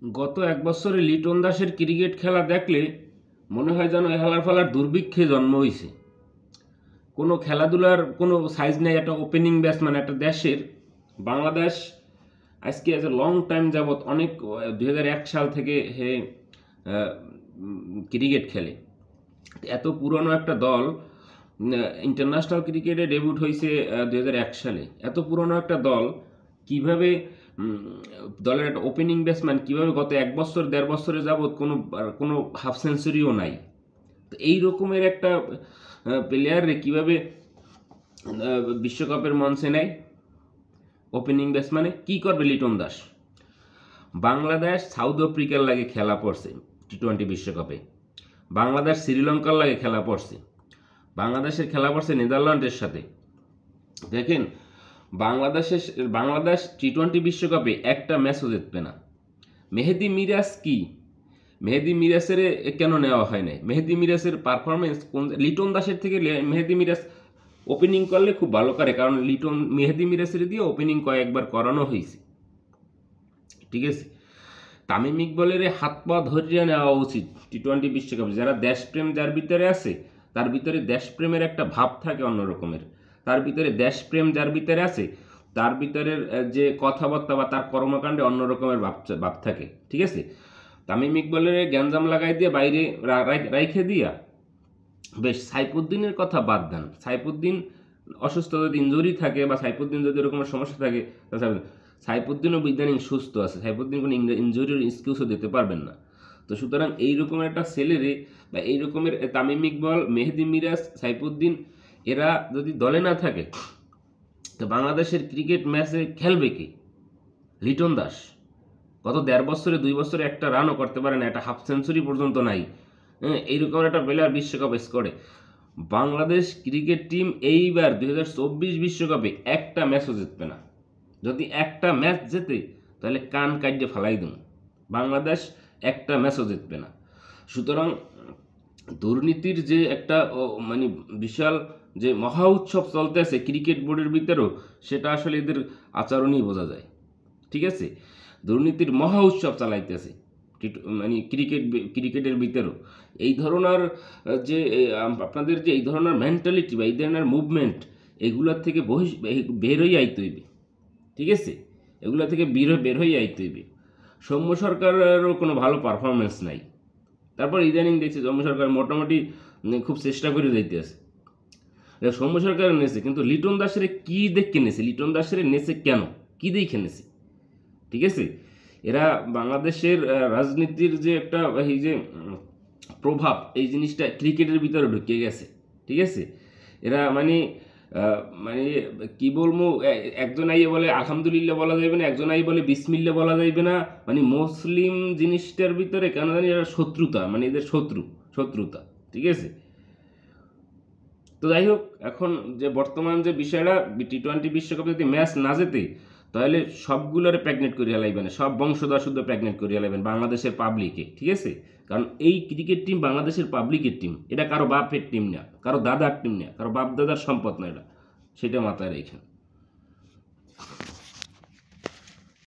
গত এক বছরে লিটন দাসের ক্রিকেট খেলা দেখলে মনে হয় যেন হেলার ফালার দুর্ভিক্ষে জন্ম হয়েছে। কোনো খেলাধুলার কোনো সাইজ নেই। একটা ওপেনিং ব্যাটসম্যান একটা দেশের, বাংলাদেশ আজকে এজ এ লং টাইম যাবৎ অনেক 2001 সাল থেকে হে ক্রিকেট খেলে। এত পুরনো একটা দল ইন্টারন্যাশনাল ক্রিকেটে ডেবিউট হয়েছে 2001 সালে। এত পুরনো একটা দল কিভাবে দলের একটা ওপেনিং ব্যাটসম্যান কিভাবে গত এক বছর দেড় বছরে যাবৎ কোনো হাফ সেঞ্চুরিও নাই। তো এই রকমের একটা প্লেয়ারে কিভাবে বিশ্বকাপের মঞ্চে নেয় ওপেনিং ব্যাটসম্যানে? কি করবে লিটন দাস? বাংলাদেশ সাউথ আফ্রিকার লাগে খেলা পড়ছে টি-20 বিশ্বকাপে, বাংলাদেশ শ্রীলঙ্কার লাগে খেলা পড়ছে, বাংলাদেশের খেলা পড়ছে নেদারল্যান্ডের সাথে। দেখেন, বাংলাদেশ টি-20 বিশ্বকাপে একটা ম্যাচও জিতবে না। মেহেদী মিরাজ কি? মেহেদী মিরাজের কেন নেওয়া হয় নাই? মেহেদী মিরাজের পারফরমেন্স লিটন দাসের থেকে মেহেদী মিরাজ ওপেনিং করলে খুব ভালো করে, কারণ মেহেদী মিরাজের দিয়ে ওপেনিং কয়েকবার করানো হয়েছে। ঠিক আছে, তামিম ইকবালের হাত পা ধরিয়ে নেওয়া উচিত টি-20 বিশ্বকাপে। যারা দেশপ্রেম যার ভিতরে আছে, তার ভিতরে দেশপ্রেমের একটা ভাব থাকে অন্য রকমের। তার ভিতরে দেশপ্রেম যার ভিতরে আছে, তার ভিতরের যে কথাবার্তা বা তার কর্মকাণ্ডে অন্য রকমের ভাব থাকে। ঠিক আছে, তামিম ইকবালের গ্যাঞ্জাম লাগাই দিয়ে বাইরে রাইখে দিয়া বেশ সাইফুদ্দিনের কথা বাদ দেন। সাইফুদ্দিন অসুস্থ যদি ইনজুরি থাকে বা সাইফুদ্দিন যদি এরকম সমস্যা থাকে, সাইফুদ্দিনও ইদানিং সুস্থ আছে। সাইফুদ্দিন কোনো ইনজুরির এক্সকিউজও দিতে পারবেন না। তো সুতরাং এই রকমের একটা ছেলেরে বা এই রকমের তামিম ইকবাল, মেহেদী মিরাজ, সাইফুদ্দিন এরা যদি দলে না থাকে, তো বাংলাদেশের ক্রিকেট ম্যাচে খেলবে কি? লিটন দাস গত দেড় বছরে 2 বছরে একটা রানও করতে পারে না, একটা হাফ সেঞ্চুরি পর্যন্ত নাই। এইরকম একটা প্লেয়ার বিশ্বকাপে স্কোরে। বাংলাদেশ ক্রিকেট টিম এইবার 2024 বিশ্বকাপে একটা ম্যাচও জিতবে না। যদি একটা ম্যাচ জেতে তাহলে কান কাটিয়ে ফেলাই দেব। বাংলাদেশ একটা ম্যাচও জিতবে না। সুতরাং দুর্নীতির যে একটা মানে বিশাল যে মহা উৎসব চলতেছে ক্রিকেট বোর্ডের ভিতরেও, সেটা আসলে এদের আচরণই বোঝা যায়। ঠিক আছে, দুর্নীতির মহা উৎসব চালাইতেছে মানে ক্রিকেটের ভিতরেও। এই ধরনের যে আপনাদের যে এই ধরনের মেন্টালিটি বা এই ধরনের মুভমেন্ট, এগুলোর থেকে বের হয়ে আইতে হইবে। ঠিক আছে, এগুলো থেকে বের হয়ে আইতে হইবে। সৌম্য সরকারেরও কোনো ভালো পারফরমেন্স নাই। তারপর ইদানিং দেখছি সৌম্য সরকার মোটামুটি খুব চেষ্টা করে যাইতেছে। সৌম্য সরকার নেছে, কিন্তু লিটন দাসের কি দেখে নেছে? লিটন দাসের নেছে কেন? কি দেখে নেছে? ঠিক আছে, এরা বাংলাদেশের রাজনীতির যে একটা এই যে প্রভাব, এই জিনিসটা ক্রিকেটের ভিতরে ঢুকে গেছে। ঠিক আছে, এরা মানে কি বলবো, একজন আইয়ে বলে আলহামদুলিল্লাহ বলা যাবে না, একজন আইয়ে বলে বিসমিল্লাহ বলা যাবে না। মানে মুসলিম জিনিসটার ভিতরে কেন জানি এরা শত্রুতা, মানে এদের শত্রুতা। ঠিক আছে, তো যাই হোক, এখন যে বর্তমান যে বিষয়টা, টি-20 বিশ্বকাপে যদি ম্যাচ না জেতে তাহলে সবগুলোরে প্রেগনেন্ট করিয়া লাইবেন, সব বংশধর শুদ্ধ প্রেগনেন্ট করিয়া লাইবেন বাংলাদেশের পাবলিকে। ঠিক আছে, কারণ এই ক্রিকেট টিম বাংলাদেশের পাবলিকের টিম। এটা কারো বাপের টিম না, কারো দাদার টিম না, কারো বাপ দাদার সম্পদ না, এটা সেটা মাথায় রেখেন।